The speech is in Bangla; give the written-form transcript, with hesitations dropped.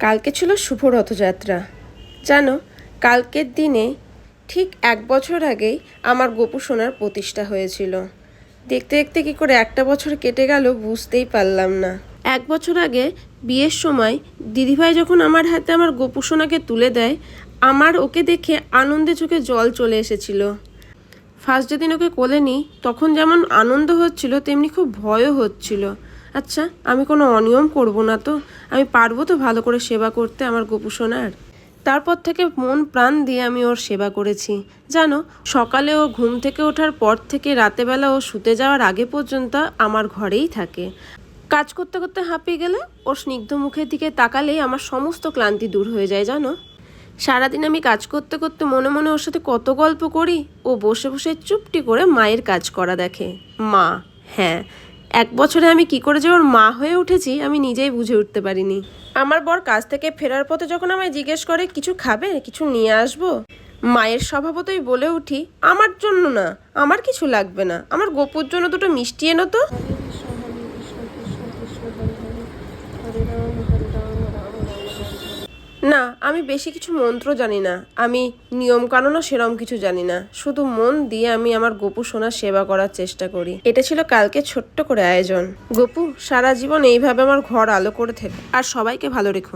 কালকে ছিল শুভ রথযাত্রা। জানো, কালকের দিনে ঠিক 1 বছর আগেই আমার গোপু সোনার প্রতিষ্ঠা হয়েছিল। দেখতে দেখতে কী করে একটা বছর কেটে গেল বুঝতেই পারলাম না। 1 বছর আগে বিয়ের সময় দিদিভাই যখন আমার হাতে আমার গোপু সোনাকে তুলে দেয়, আমার ওকে দেখে আনন্দে চোখে জল চলে এসেছিল। ফার্স্ট যেদিন ওকে কোলে নিই তখন যেমন আনন্দ হচ্ছিল তেমনি খুব ভয়ও হচ্ছিল। আচ্ছা, আমি কোনো অনিয়ম করব না তো? আমি পারবো তো ভালো করে সেবা করতে আমার গোপু সোনার? তারপর থেকে মন প্রাণ দিয়ে আমি ওর সেবা করেছি। জানো, সকালে ও ঘুম থেকে ওঠার পর থেকে রাতেবেলা ও শুতে যাওয়ার আগে পর্যন্ত আমার ঘরেই থাকে। কাজ করতে করতে হাঁপিয়ে গেলে ওর স্নিগ্ধ মুখের দিকে তাকালেই আমার সমস্ত ক্লান্তি দূর হয়ে যায়। জানো, সারাদিন আমি কাজ করতে করতে মনে মনে ওর সাথে কত গল্প করি, ও বসে বসে চুপটি করে মায়ের কাজ করা দেখে। মা, হ্যাঁ, 1 বছরে আমি কি করে যে ওর মা হয়ে উঠেছি আমি নিজেই বুঝে উঠতে পারিনি। আমার বর কাজ থেকে ফেরার পথে যখন আমায় জিজ্ঞেস করে কিছু খাবে, কিছু নিয়ে আসবো, মায়ের স্বভাবতই বলে উঠি, আমার জন্য না, আমার কিছু লাগবে না, আমার গোপুর জন্য দুটো মিষ্টি এনো তো। না, আমি বেশি কিছু মন্ত্র জানি না, আমি নিয়মকানুনও সেরম কিছু জানি না। শুধু মন দিয়ে আমি আমার গোপু সোনার সেবা করার চেষ্টা করি। এটা ছিল কালকে ছোট্ট করে আয়োজন। গোপু, সারা জীবন এইভাবে আমার ঘর আলো করে থেকো আর সবাইকে ভালো রেখো।